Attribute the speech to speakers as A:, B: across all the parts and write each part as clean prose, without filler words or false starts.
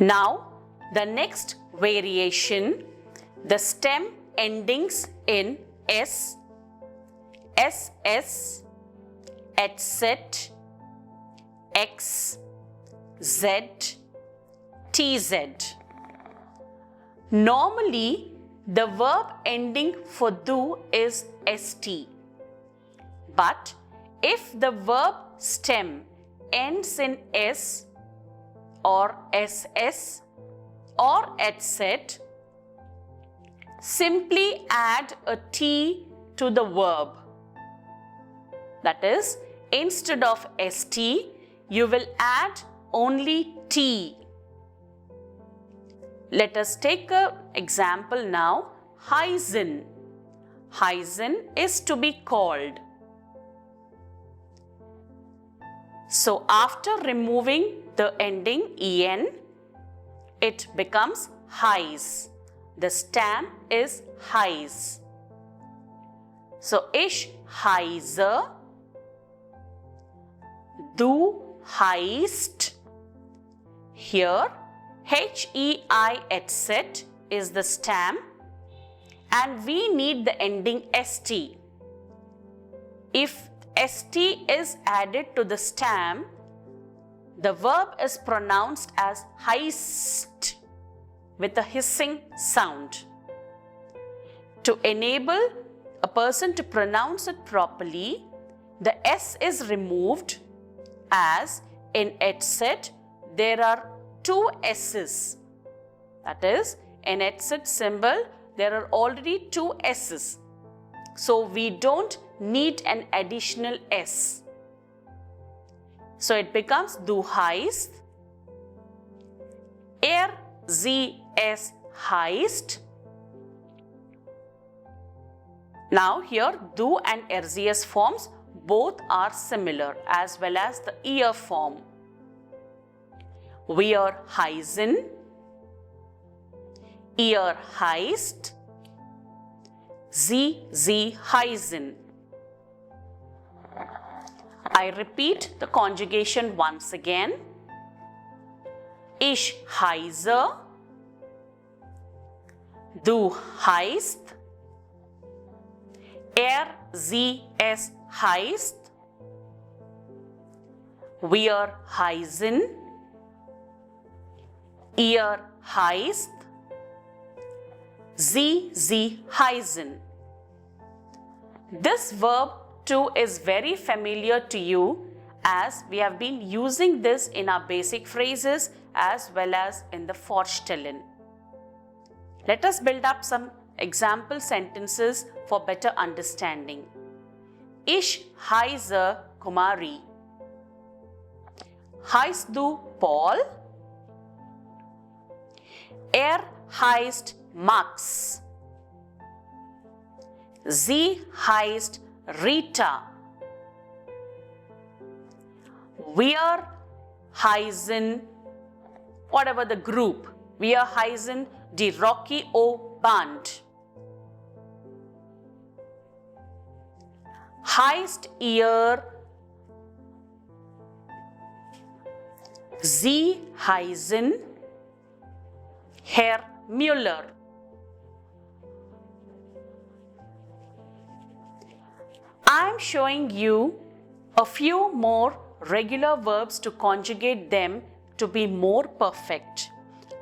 A: Now, the next variation, the stem endings in S, SS, etc, X, Z, TZ. Normally, the verb ending for do is ST. But if the verb stem ends in S or SS or etc, simply add a T to the verb. That is, instead of ST, you will add only T. Let us take an example now. Heißen. Heißen is to be called. So after removing the ending en, it becomes heiß. The stem is heiß. So ich heiße, du heißt. Here HEI is the stem and we need the ending ST. If ST is added to the stem, the verb is pronounced as heißt with a hissing sound. To enable a person to pronounce it properly, the S is removed, as in etc there are two S's. That is, in etc symbol there are already two S's. So we don't need an additional S. So it becomes du heißt, sie, es heißt. Now here du and sie forms both are similar, as well as the ihr form. Wir heißen, ihr heißt, sie heißen. I repeat the conjugation once again. Ich heiße, du heißt, sie, es heißt, wir heißen, ihr heißt, sie heißen. This verb too is very familiar to you, as we have been using this in our basic phrases as well as in the Vorstellen. Let us build up some example sentences for better understanding. Ich heiße Kumari. Heißt du Paul? Heißt Max. Sie heißt Rita. Wir heißen, whatever the group, wir heißen die Rocky O Band. Heißt ihr, Sie heißen Herr Müller. I am showing you a few more regular verbs to conjugate them to be more perfect.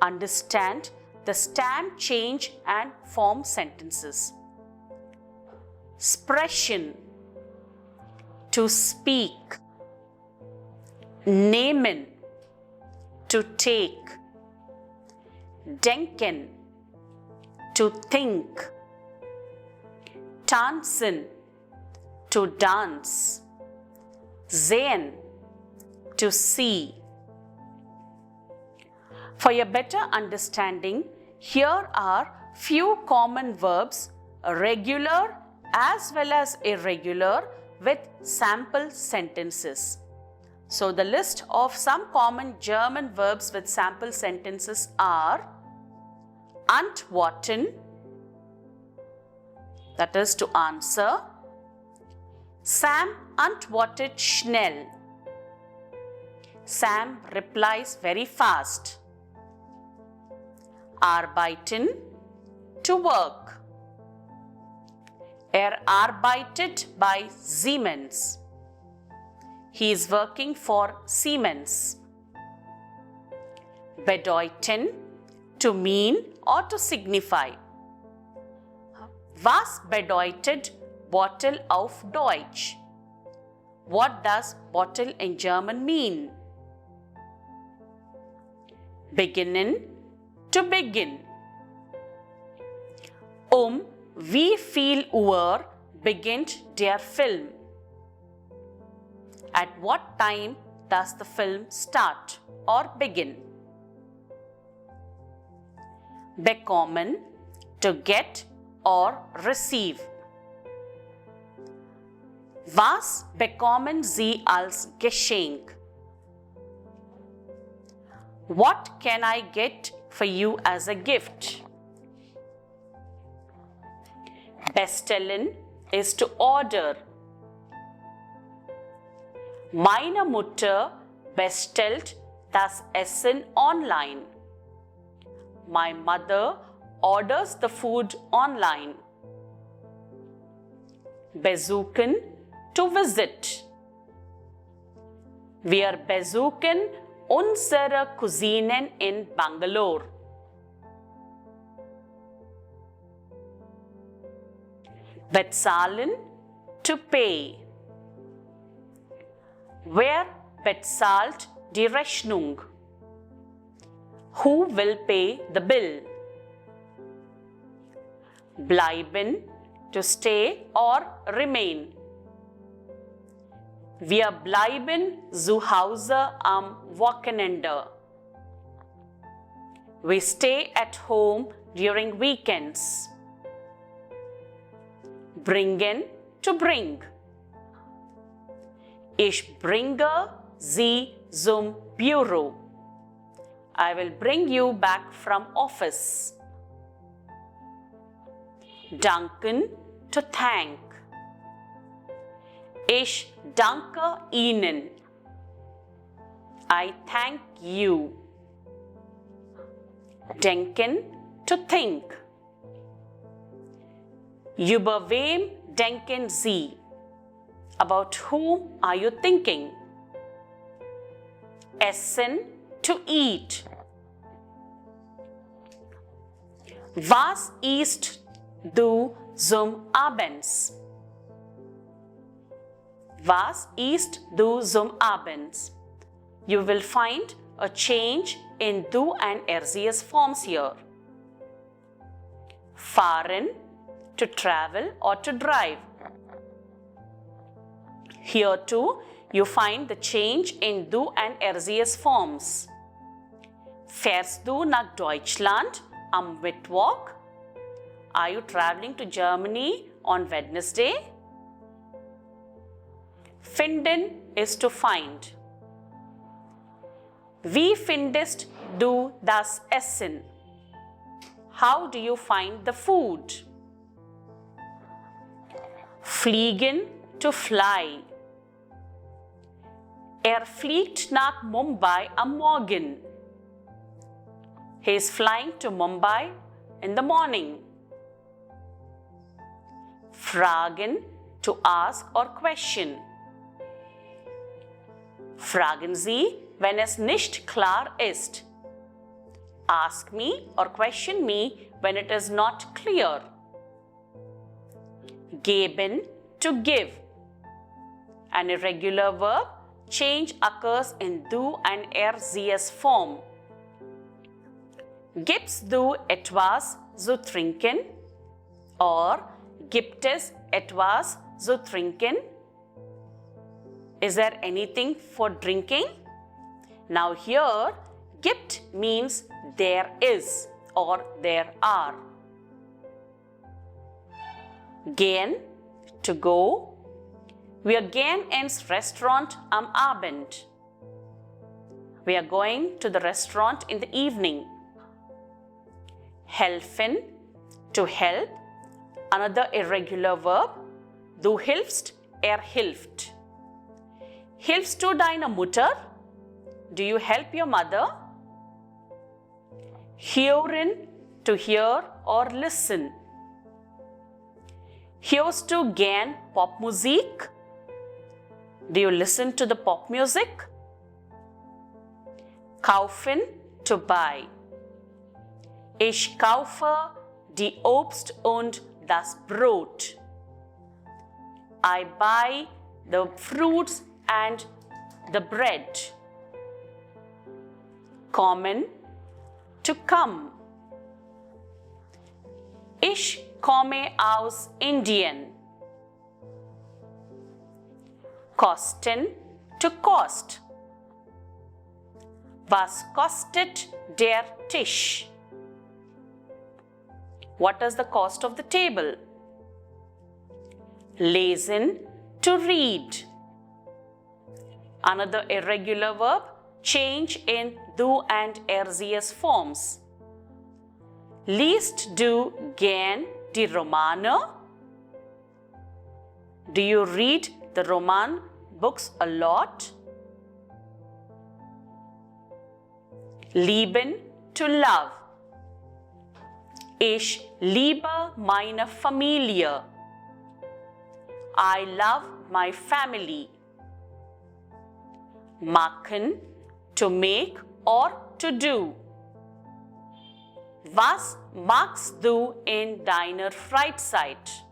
A: Understand the stem change and form sentences. Sprechen, to speak. Nehmen, to take. Denken, to think. Tanzen, to dance. Sehen, to see. For your better understanding, here are few common verbs, regular as well as irregular, with sample sentences. So the list of some common German verbs with sample sentences are antworten, that is to answer. Sam antwortet schnell. Sam replies very fast. arbeiten, to work. Arbeitet by Siemens. He is working for Siemens. Bedeuten, to mean or to signify. Was bedeutet Bottle auf Deutsch? What does bottle in German mean? Beginnen, to begin. Wie viel Uhr beginnt der Film? At what time does the film start or begin? Bekommen, to get or receive. Was bekommen Sie als Geschenk? What can I get for you as a gift? Bestellen is to order. Meine Mutter bestellt das Essen online. My mother orders the food online. Besuchen, to visit. Wir besuchen unsere Cousinen in Bangalore. Bezahlen, to pay. Wer bezahlt die Rechnung? Who will pay the bill? Bleiben, to stay or remain. Wir bleiben zu Hause am Wochenende. We stay at home during weekends. Bringen, to bring. Ich bringe Sie zum Büro. I will bring you back from office. Danken, to thank. Ich danke Ihnen. I thank you. Denken, to think. Über wem denken Sie? About whom are you thinking? Essen, to eat. Was isst du zum Abends? Was isst du zum Abends? You will find a change in du and RCS forms here. Fahren, to travel or to drive. Here too, you find the change in du and RCS forms. Fährst du nach Deutschland am Mittwoch? Are you traveling to Germany on Wednesday? Finden is to find. Wie findest du das Essen? How do you find the food? Fliegen, to fly. Fliegt nach Mumbai am Morgen. He is flying to Mumbai in the morning. Fragen, to ask or question. Fragen Sie, wenn es nicht klar ist. Ask me or question me when it is not clear. Geben, to give. An irregular verb change occurs in du and RCS form. Gibst du etwas zu trinken? Or gibt es etwas zu trinken? Is there anything for drinking? Now here, gibt means there is or there are. Gehen, to go. Wir gehen ins Restaurant am Abend. We are going to the restaurant in the evening. Helfen, to help. Another irregular verb. Du hilfst, hilft. Hilfst du deiner Mutter? Do you help your mother? Hören, to hear or listen. Hörst du gern Popmusik? Do you listen to the pop music? Kaufen, to buy. Ich kaufe die Obst und das Brot. I buy the fruits and the bread. Kommen, to come. Ich komme aus Indien. Kosten, to cost. Was kostet der Tisch? What is the cost of the table? Lesen, to read. Another irregular verb, change in du and RCS forms. Liest du gern die Romane? Do you read the Roman books a lot? Lieben, to love. Ich liebe meine Familie. I love my family. Machen, to make or to do. Was magst du in deiner Freizeit?